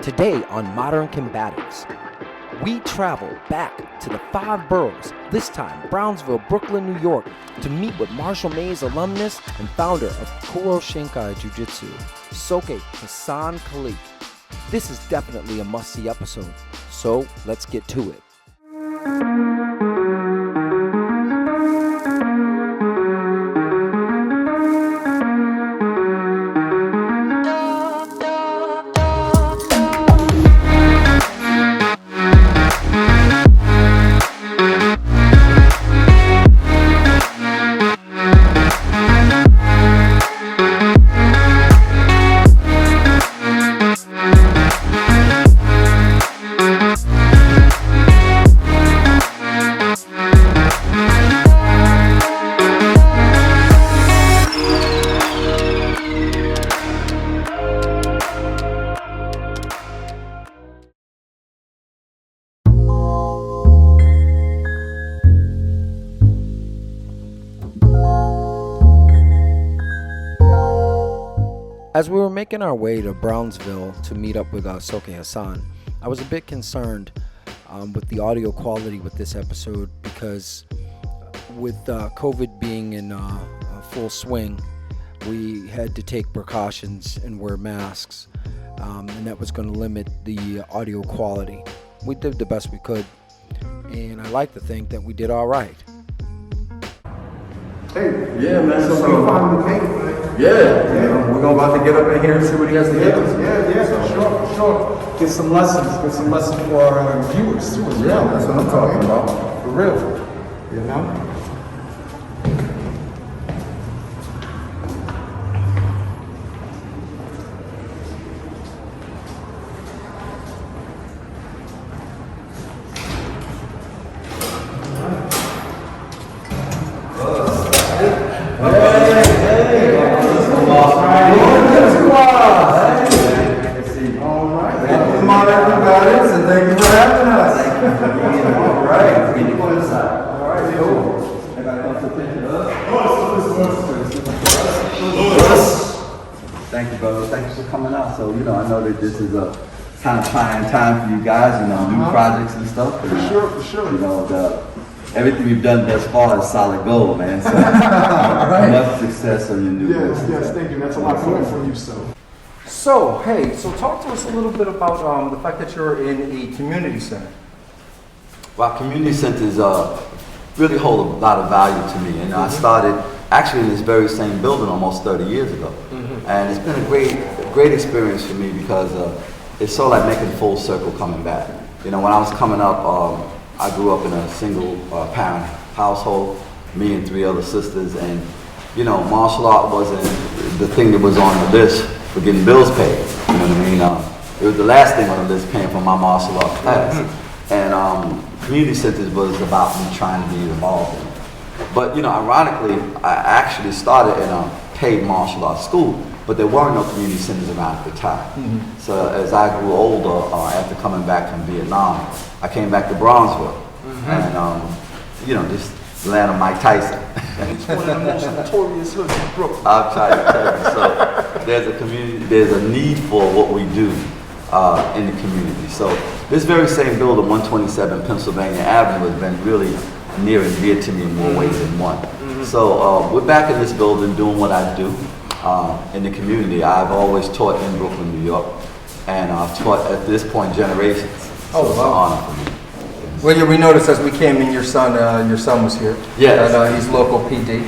Today on Modern Combatives, we travel back to the 5 boroughs, this time Brownsville, Brooklyn, New York, to meet with Marshall Mays alumnus and founder of KuroshiKai Jiu-Jutsu, Soke Haisan Kaleak. This is definitely a must-see episode, so let's get to it. As we were making our way to Brownsville to meet up with Soke Haisan, I was a bit concerned with the audio quality with this episode because with COVID being in full swing, we had to take precautions and wear masks, and that was going to limit the audio quality. We did the best we could, and I like to think that we did all right. Hey, yeah, man. So we finally came, man. Yeah. We're about to get up in here and see what he has to give us. Yeah, sure. Get some lessons for our viewers too. Yeah, that's what I'm talking about. For real, you know. Thank you, brother. Thanks for coming out. So, I know that this is a kind of trying time for you guys, new projects and stuff. For sure. Everything you've done thus far is solid gold, man. So, much success on your new business. Yes, thank you. That's a lot coming from you, so. So talk to us a little bit about the fact that you're in a community center. Well, community centers really hold a lot of value to me. And I started actually in this very same building almost 30 years ago. And it's been a great experience for me because it's sort of like making full circle coming back. When I was coming up, I grew up in a single parent household, me and 3 other sisters, and martial art wasn't the thing that was on the list for getting bills paid. You know what I mean? It was the last thing on the list, paying for my martial art class. And community centers was about me trying to be involved in it. But ironically, I actually started in a paid martial arts school, but there were no community centers around at the time. So as I grew older, after coming back from Vietnam, I came back to Brownsville, and just the land of Mike Tyson. It's one of the most notorious hoods in Brooklyn. I'll try to tell you. So there's a community, there's a need for what we do in the community. So this very same building, 127 Pennsylvania Avenue, has been really near and dear to me in more ways than one. So we're back in this building doing what I do in the community. I've always taught in Brooklyn, New York, and I've taught at this point generations. So it's an honor for me. Well, yeah, we noticed as we came in, your son was here. Yes. And he's local PD,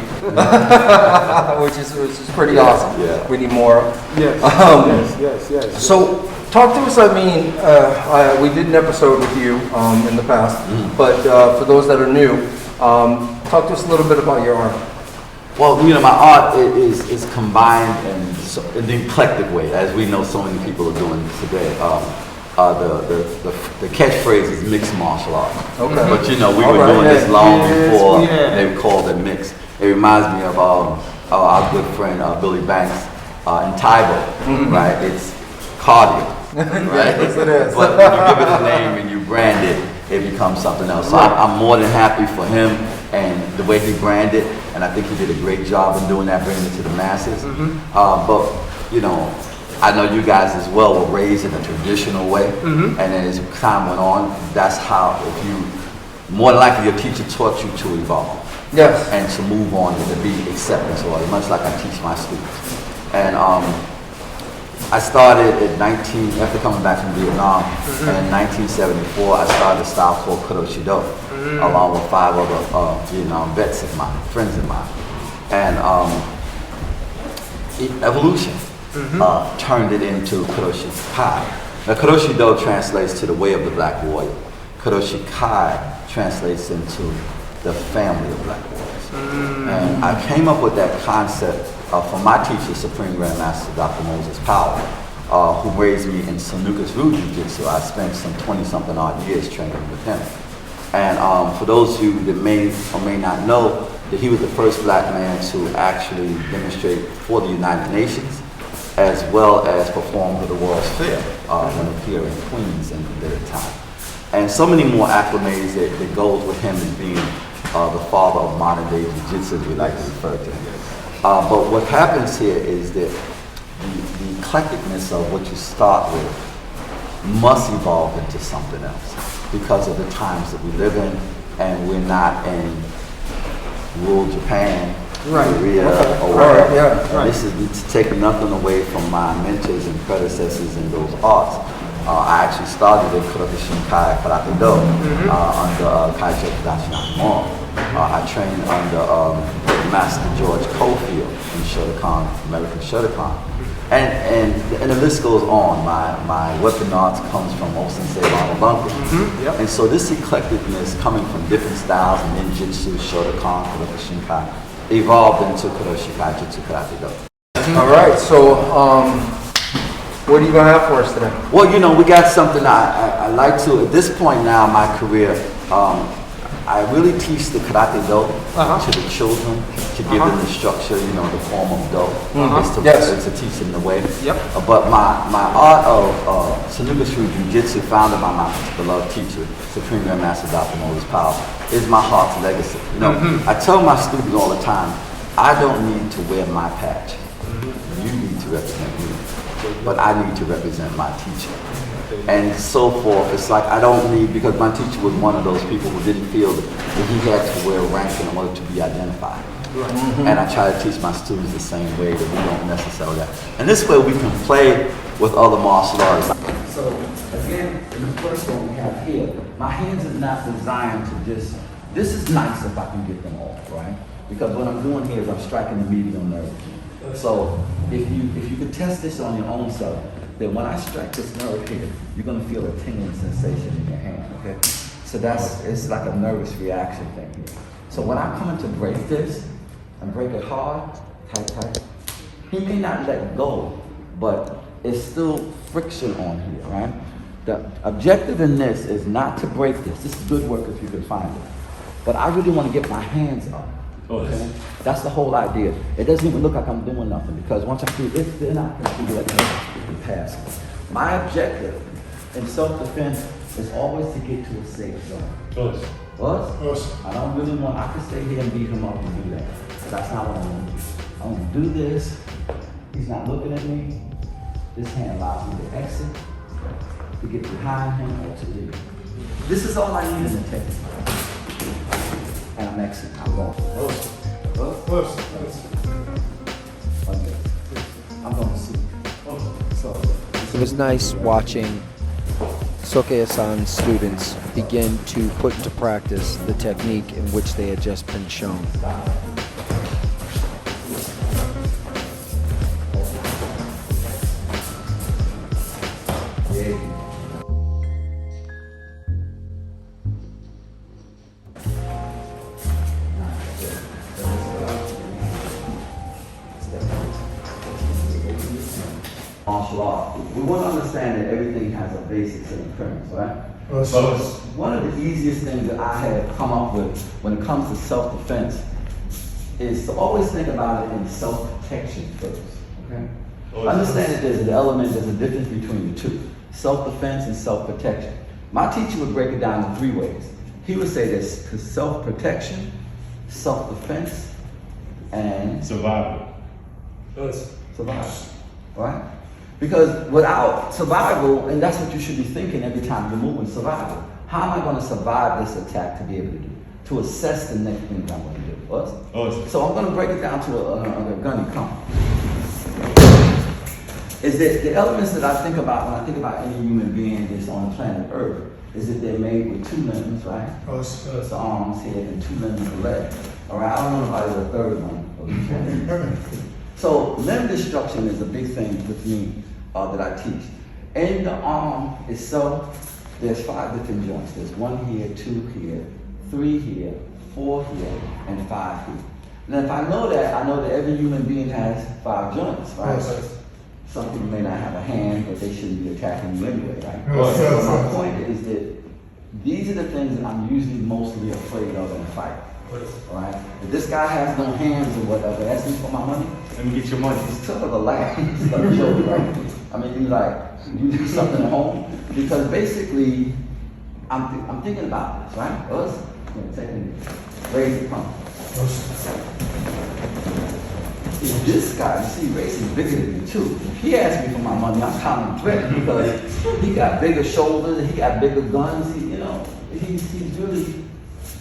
which is pretty awesome. Yeah. We need more. Yes. So, talk to us. I mean, we did an episode with you in the past, but for those that are new, talk to us a little bit about your art. Well, my art is combined in the eclectic way, as we know so many people are doing today. The catchphrase is mixed martial art. Okay. But we were doing this long before they called it mixed. It reminds me of our good friend Billy Banks in Taibo, right? It's cardio, right? Yes, it is. But when you give it a name and you brand it, it becomes something else. So I'm more than happy for him and the way he branded, and I think he did a great job in doing that, bringing it to the masses. But I know you guys as well were raised in a traditional way, and then as time went on, that's how, if you, more than likely your teacher taught you to evolve. Yes. And to move on and to be acceptance oriented, much like I teach my students. And I started at 19, after coming back from Vietnam, and in 1974 I started a style called Kuroshi-Do, along with 5 other Vietnam vets of mine, friends of mine. And evolution turned it into KuroshiKai. Now Kuroshi-Do translates to the way of the black warrior. KuroshiKai translates into the family of black warriors. And I came up with that concept from my teacher, Supreme Grandmaster Dr. Moses Powell, who raised me in Sanuces Jiu-Jutsu. I spent some 20-something odd years training with him. And for those of you that may or may not know, that he was the first black man to actually demonstrate for the United Nations, as well as perform for the World's Fair when here in Queens in the time. And so many more acclimates that goes with him as being the father of modern day Jiu-Jitsu, as we like to refer to him. But what happens here is that the eclecticness of what you start with must evolve into something else because of the times that we live in, and we're not in rural Japan, Korea, or wherever. And this is to take nothing away from my mentors and predecessors in those arts. I actually started at Kyokushinkai Karate Do under Aikijujutsu. I trained under Master George Cofield in Shotokan, American Shotokan. And the list goes on. My weapon arts comes from Osensei Ronald And so this eclecticness coming from different styles, ninjutsu, Shotokan, Kyokushinkai, evolved into KuroshiKai-Jutsu Karate Do. All right, so what are you gonna have for us today? Well, you know, we got something I like to, at this point now in my career, I really teach the Karate Do to the children to give them the structure, you know, the form of Do. It's to teach them the way. But my art of Sanuces Jiu-Jitsu, founded by my beloved teacher, Supreme Grandmaster Dr. Moses Powell, is my heart's legacy. You know, I tell my students all the time, I don't need to wear my patch. You need to represent me. But I need to represent my teacher. And so forth. It's like I don't need, because my teacher was one of those people who didn't feel that he had to wear rank in order to be identified. And I try to teach my students the same way, that we don't necessarily have. And this way we can play with other martial arts. So again, in the first one we have here, my hands are not designed to just, this is nice if I can get them off, right? Because what I'm doing here is I'm striking the medial nerve. So if you could test this on your own self, then when I strike this nerve here, you're gonna feel a tingling sensation in your hand, okay? So it's like a nervous reaction thing here. So when I come in to break this, and break it hard, tight, he may not let go, but it's still friction on here, right? The objective in this is not to break this. This is good work if you can find it. But I really wanna get my hands up. Okay? That's the whole idea. It doesn't even look like I'm doing nothing, because once I do this, then I can do it and pass. My objective in self-defense is always to get to a safe zone. I don't really want, I can stay here and beat him up and do that. But that's not what I want to do. I want to do this. He's not looking at me. This hand allows me to exit, to get behind him, or to leave. This is all I need in the technique. And I'm exiting. I'm going. I'm going to see. It was nice watching Soke Haisan's students begin to put into practice the technique in which they had just been shown. Martial art. We want to understand that everything has a basics and a premise, right? One of the easiest things that I have come up with when it comes to self-defense is to always think about it in self-protection first, okay? Understand that there's a difference between the two, self-defense and self-protection. My teacher would break it down in 3 ways. He would say there's self-protection, self-defense, and survival. Survival, right? Because without survival, and that's what you should be thinking every time you're moving, survival. How am I going to survive this attack to be able to do? To assess the next thing I'm going to do. So I'm going to break it down to a gunny come. Is that the elements that I think about when I think about any human being that's on planet Earth, is that they're made with 2 limbs, right? The arms, head, and 2 limbs of the leg. All right, I don't know about the third one. So limb destruction is a big thing with me that I teach. In the arm itself, there's 5 different joints. There's 1 here, 2 here, 3 here, 4 here, and 5 here. Now, if I know that, I know that every human being has 5 joints, right? Some people may not have a hand, but they shouldn't be attacking you anyway, right? So my point is that these are the things that I'm usually mostly afraid of in a fight. All right? If this guy has no hands or whatever, ask me for my money. Let me get your money. It's sort of a laugh. It's like a joke, right? I mean, you do something at home because basically, I'm thinking about this, right? Us, raise the pump. If this guy, you see, Race is bigger than me too. If he asks me for my money, I'm kind of threatened because he got bigger shoulders, he got bigger guns. He's really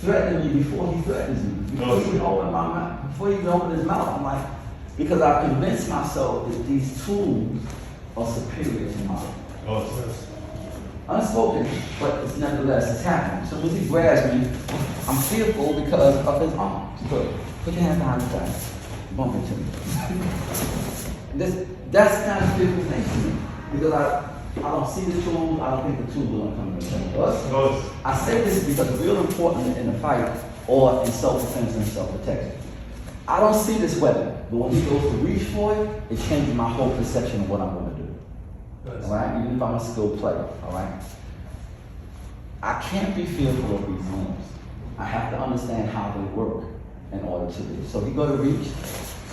threatening me before he threatens me. Before he even open my mouth, before he even open his mouth, I'm like, because I've convinced myself that these tools are superior to mine. Unspoken, but it's nevertheless it's happening. So when he grabs me, I'm fearful because of his arms. Put your hand behind his back. Bump into me. That's kind of fearful thing to me. Because I don't see the tool, I don't think the tool will come to me. I say this because it's real important in a fight or in self-defense and self-protection. I don't see this weapon, but when he goes to reach for it, it changes my whole perception of what I'm going to do. All right? Even if I'm a skilled player, all right? I can't be fearful of these limbs. I have to understand how they work in order to do. So he go to reach.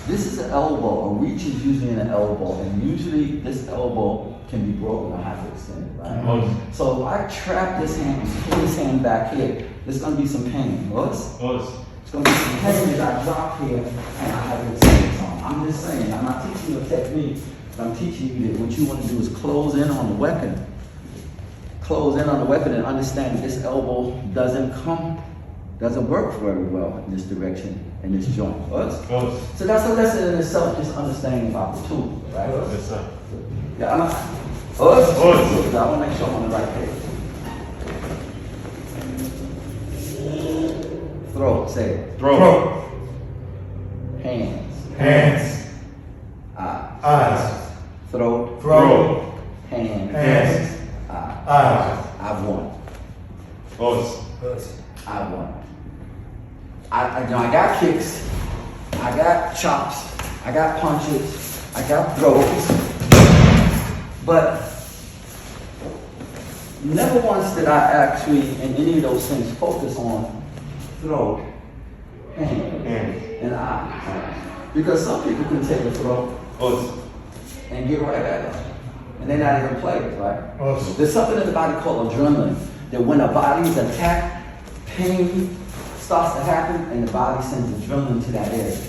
This is an elbow. A reach is usually in an elbow, and usually this elbow can be broken or have to extend it, right? So if I trap this hand and pull this hand back here, there's going to be some pain. It's going to be some pain as I drop here and I have to extend this on. I'm just saying, I'm not teaching you a technique, but I'm teaching you that what you want to do is close in on the weapon. Close in on the weapon and understand that this elbow doesn't work very well in this direction, in this joint. So that's a lesson in itself, just understanding about the tool, right? Yes, sir. Yeah, I want to make sure I'm on the right page. Throat, say it. Throat. Hands. Eyes. Throat. Hands. Eyes. I've won. I won. I got kicks, I got chops, I got punches, I got throws, but never once did I actually, in any of those things, focus on throat, hand, and eye. Because some people can take a throat and get right at it, and they're not even players, right? There's something in the body called adrenaline, that when a body is attacked, pain starts to happen and the body sends adrenaline to that area.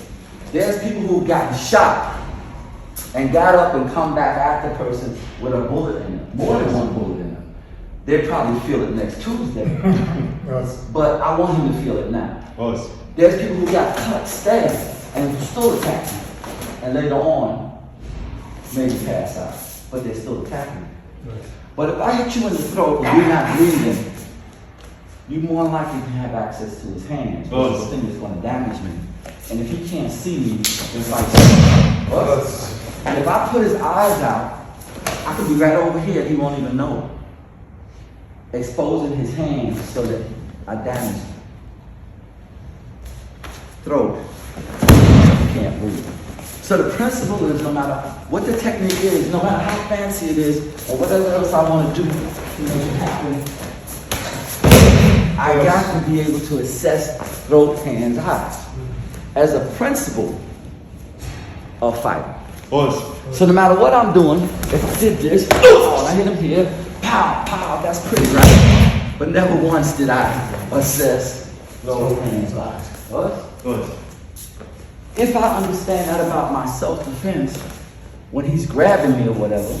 There's people who've gotten shot and got up and come back at the person with a bullet in them, more than one bullet in them. They'll probably feel it next Tuesday, but I want him to feel it now. There's people who got cut, stabbed, and still attacking, and later on, maybe pass out, but they're still attacking. But if I hit you in the throat and you're not breathing, you're more likely to have access to his hands, which is the thing that's going to damage me. And if he can't see me, then and if I put his eyes out, I could be right over here, he won't even know. Exposing his hands so that I damage him. Throat. You can't breathe. So the principle is, no matter what the technique is, no matter how fancy it is, or whatever else I want to do to make it happen, I got to be able to assess throat, hands, eyes as a principle of fighting. So no matter what I'm doing, if I did this, I hit him here, pow, pow, that's pretty, right? But never once did I assess throat, hands, eyes. If I understand that about my self-defense, when he's grabbing me or whatever,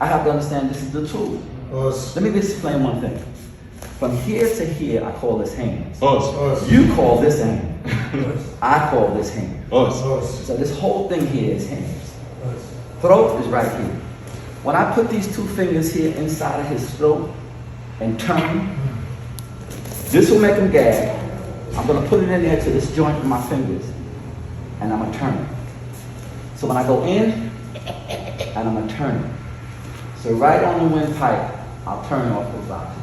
I have to understand this is the tool. Let me just explain one thing. From here to here, I call this hands. You call this hand. I call this hand. So this whole thing here is hands. Throat is right here. When I put these two fingers here inside of his throat and turn, this will make him gag. I'm going to put it in there to this joint with my fingers, and I'm going to turn it. So when I go in, and I'm going to turn it. So right on the windpipe, I'll turn off those boxes.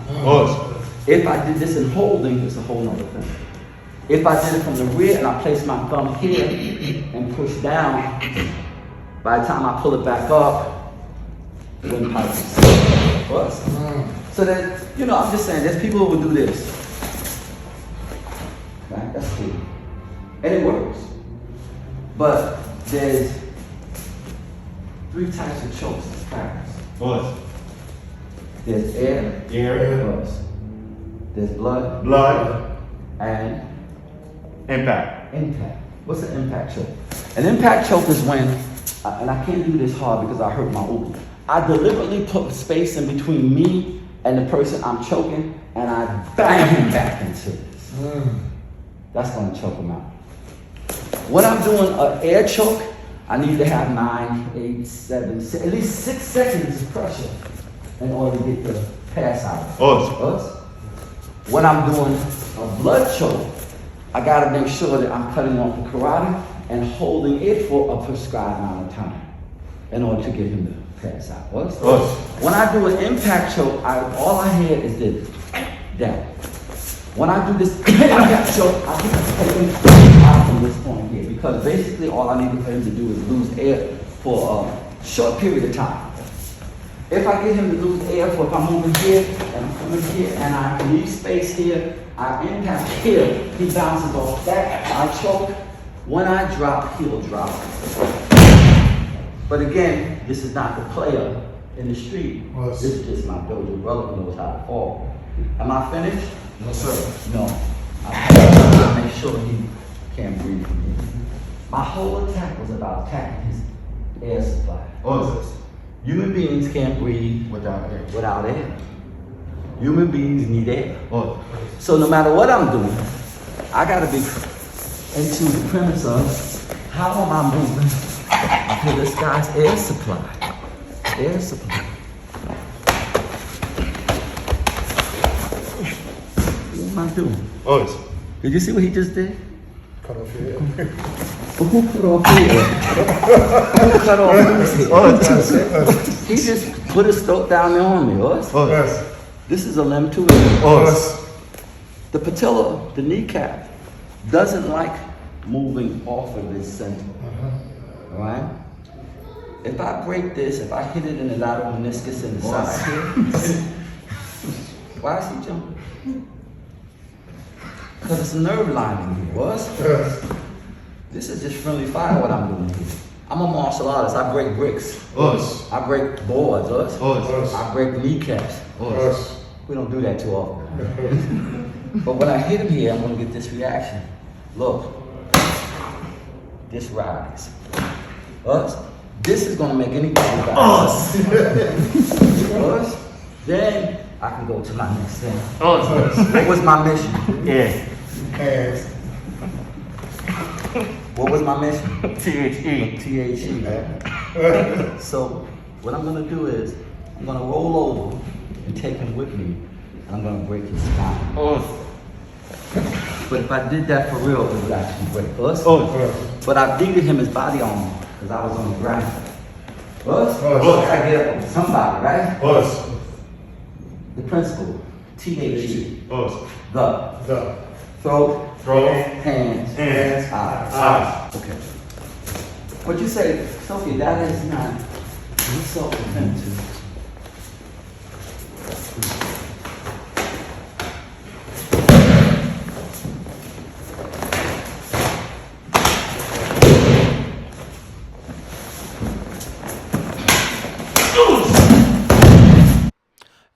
If I did this in holding, it's a whole nother thing. If I did it from the rear and I place my thumb here and push down, by the time I pull it back up, the windpipe is bust. So that, you know, I'm just saying, there's people who will do this. Right? That's cool. And it works. But there's 3 types of chokes in practice. There's air, buzz. There's blood, and Impact. What's an impact choke? An impact choke is when, and I can't do this hard because I hurt my ubu. I deliberately put space in between me and the person I'm choking, and I bang him back into this. That's going to choke him out. When I'm doing an air choke, I need to have 9, 8, 7, 6, at least 6 seconds of pressure in order to get the pass out. When I'm doing a blood choke, I gotta make sure that I'm cutting off the carotid and holding it for a prescribed amount of time in order to get him to pass out. When I do an impact choke, all I hear is this, down. When I do this impact choke, I keep taking out from this point here because basically all I need for him to do is lose air for a short period of time. If I get him to lose air if I'm moving here and I'm coming here and I leave space here, I impact here, he bounces off that, I choke. When I drop, he'll drop. But again, this is not the player in the street. This is just my dojo brother who knows how to fall. Am I finished? No, sir. No. I have to make sure he can't breathe. My whole attack was about attacking his air supply. Human beings can't breathe without air. Human beings need air. So no matter what I'm doing, I gotta be into the premise of how am I moving to this guy's air supply. Air supply. What am I doing? Did you see what he just did? Cut off your head. Who cut off here? Who cut off his head? He just put his throat down there on me. This is a limb too. The patella, the kneecap, doesn't like moving off of its center. Alright? If I break this, if I hit it in the lateral meniscus in the side here, why is he jumping? Because it's a nerve lining here. This is just friendly fire what I'm doing here. I'm a martial artist. I break bricks. I break boards. I break kneecaps. We don't do that too often. But when I hit him here, I'm going to get this reaction. Look. This rise. This is going to make anything rise. Then I can go to my next thing. What was my mission? What was my mission? T.H.E. T.H.E. So what I'm gonna do is I'm gonna roll over and take him with me, and I'm gonna break his spine. But if I did that for real, it would actually break us. But I beat him his body armor because I was on the ground. I gotta get up with somebody, right? The principle, T.H.E. The. Throat, hands, eyes. Okay. What you say, Sophie, that is not self-defense.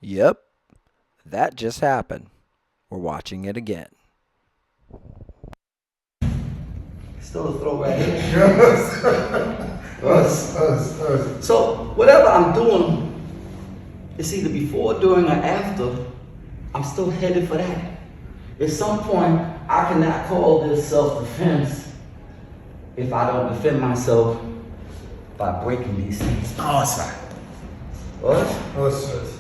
Yep, that just happened. We're watching it again. Still a throw right here. Us. So whatever I'm doing, it's either before, during, or after, I'm still headed for that. At some point, I cannot call this self-defense if I don't defend myself by breaking these things. Us. What? Us.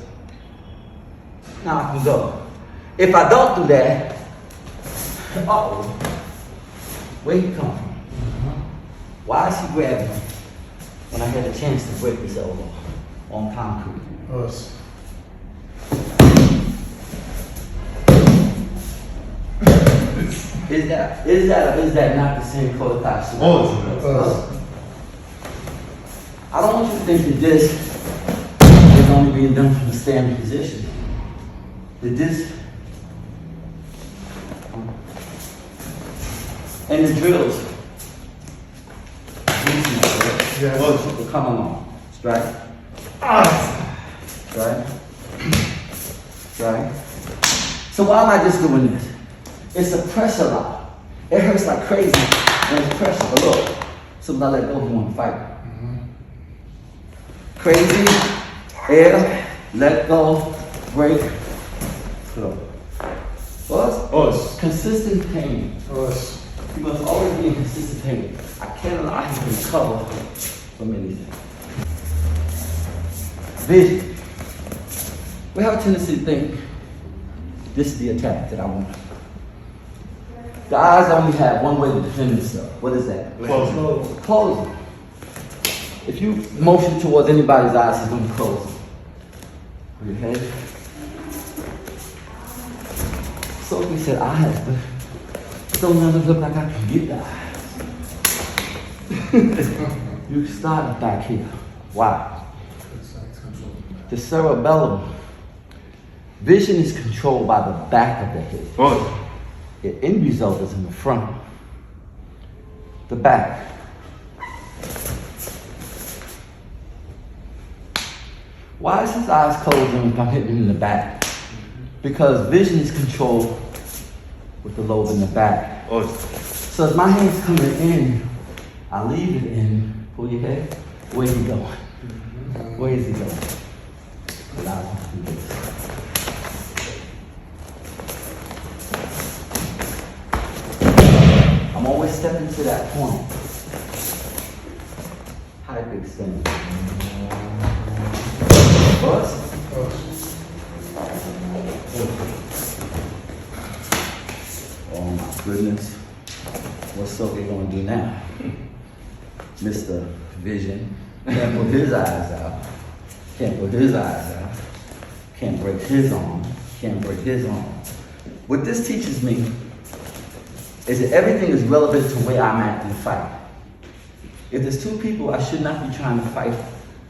Now I can go. If I don't do that, uh-oh, where he come from? Why is he grabbing me when I had a chance to break his elbow on concrete? Us. Is that not the same prototype? Us. I don't want you to think that this is only being done from a standing position. That this and the drills. Yeah. Will come along. Strike. Strike. Strike. So why am I just doing this? It's a pressure lock. It hurts like crazy when it's pressure. But look, so I let go, you want to fight. Crazy, air, let go, break, go. Us. Consistent pain. Us. You must always be in consistent pain. I can't allow him to recover from anything. Vision. We have a tendency to think this is the attack that I want. Guys only have one way to defend themselves. What is that? Close it. If you motion towards anybody's eyes, he's going to close it. Put your head. So he said, eyes, but don't let it look like I can get the eyes. You started back here. Why? The cerebellum. Vision is controlled by the back of the head. The end result is in the front. The back. Why is his eyes closing if I'm hitting him in the back? Because vision is controlled with the lobe in the back. So as my hand's coming in, I leave it in. Pull your head. Where's he going? Where is he going? Allow him to do this. I'm always stepping to that point. Hyperextend. First. Oh my goodness. What's Soke gonna do now? Mr. Vision can't put his eyes out. Can't put his eyes out. Can't break his arm. Can't break his arm. What this teaches me is that everything is relevant to where I'm at in the fight. If there's two people, I should not be trying to fight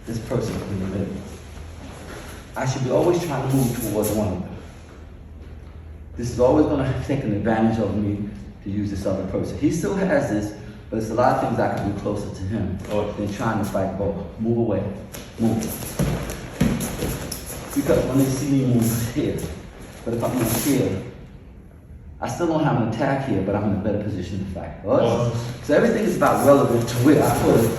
this person in the middle. I should be always trying to move towards one of them. This is always going to take an advantage of me to use this other person. He still has this, but it's a lot of things I can do closer to him than trying to fight both. Move away. Move. Because when they see me move here, but if I move here, I still don't have an attack here, but I'm in a better position to fight. So everything is about relevant to where I put it.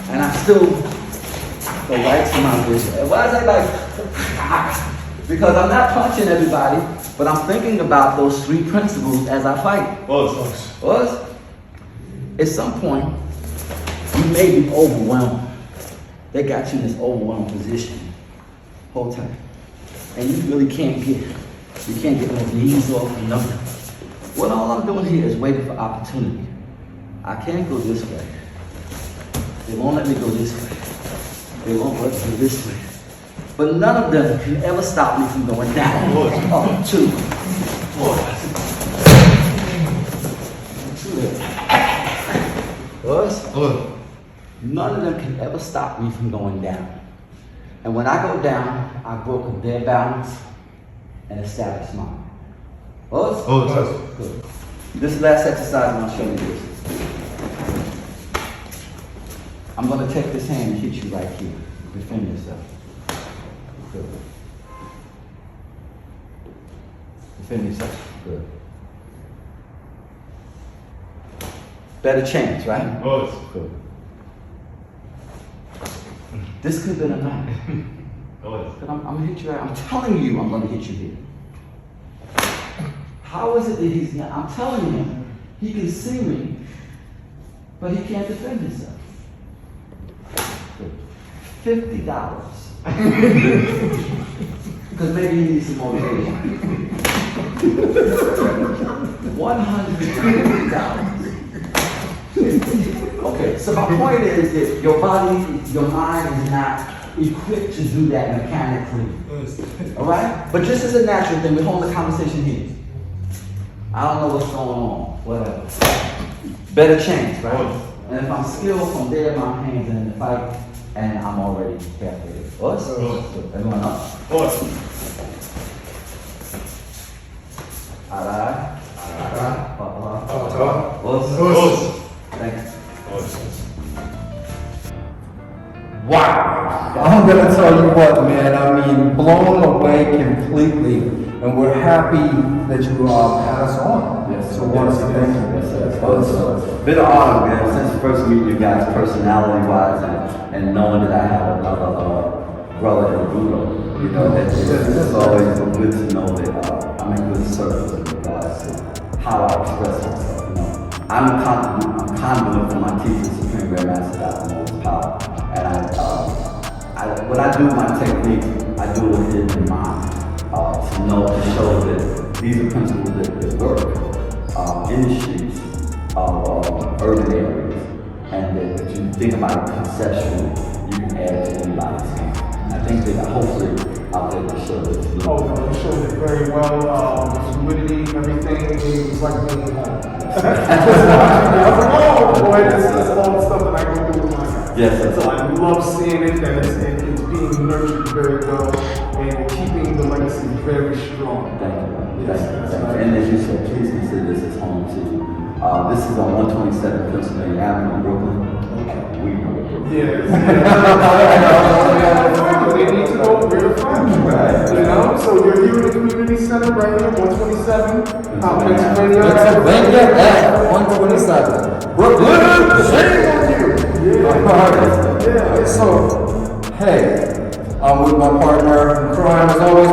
And I still go right to my vision. And why is everybody? Because I'm not punching everybody, but I'm thinking about those three principles as I fight. At some point, you may be overwhelmed. They got you in this overwhelmed position. Hold tight. And you really can't get those knees off or nothing. What all I'm doing here is waiting for opportunity. I can't go this way. They won't let me go this way. They won't let me go this way. But none of them can ever stop me from going down. Up, two. None of them can ever stop me from going down. And when I go down, I've broken their balance and established mine. Good. This last exercise, I'm going to show you this. I'm going to take this hand and hit you right here. Defend yourself. Good. Defend yourself. Good. Better chance, right? Boss. Good. This could have been a night. Boss. But I'm gonna hit you right. I'm telling you, I'm gonna hit you here. How is it that he's not? I'm telling you, he can see me, but he can't defend himself. $50. Because maybe he needs some motivation. $150. Okay, so my point is that your body, your mind is not equipped to do that mechanically. All right? But just as a natural thing, we're holding the conversation here. I don't know what's going on, whatever. Better chance, right? And if I'm skilled from there, my hands in the fight, and I'm already halfway there. Us? Everyone up? Boss. Alright. Boss. Thank you. Boss. Wow! I'm gonna tell you what, man. I mean, blown away completely, and we're happy that you had us on. Yes, So, once again, Well, it's been an honor, man, since first meeting you guys personality-wise and knowing that I have another brother in Judo. You know, it's always good to know that I'm in good service in regards to how I express myself. You know, I'm confident from my teacher, Supreme Grandmaster Moses Powell, and when I do my technique, I do it in mind to show that these are principles that work in the streets of urban areas, and that if you think about it conceptually, you can add it to anybody's game. I think that hopefully I'll be able to show this. Oh, no, you showed it very well. The fluidity, everything, it was like being home. I was like, oh boy, this is all the stuff that I go through with my guys. Yes, So I love seeing it, that it's being nurtured very well, and keeping the legacy very strong. Thank you. Yes, Thank you. that's Thank you. right. And as you said, please consider this as home to you. This is on 127 Pennsylvania Avenue in Brooklyn. We know Brooklyn. Yes. They need to know where to find you. Right. You know, so you're here in the community center right here, 127 Pennsylvania. Pennsylvania at 127. Brooklyn, shame on you! Yeah. So, hey, I'm with my partner in crime as always,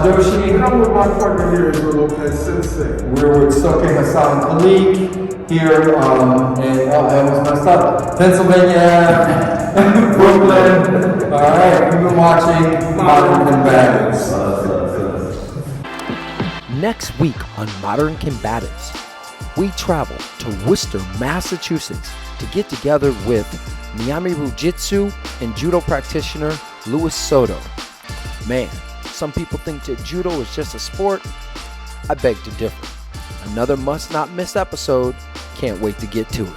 Hiroshi. And I'm with my partner here, Israel Lopez Sensei. We're with Soke Haisan Kaleak here in Pennsylvania, Brooklyn. All right, we've been watching Modern Combatives. Next week on Modern Combatives, we travel to Worcester, Massachusetts to get together with Jiu-Jutsu and Judo practitioner Louis Soto. Man, some people think that Judo is just a sport. I beg to differ. Another must not miss episode. Can't wait to get to it.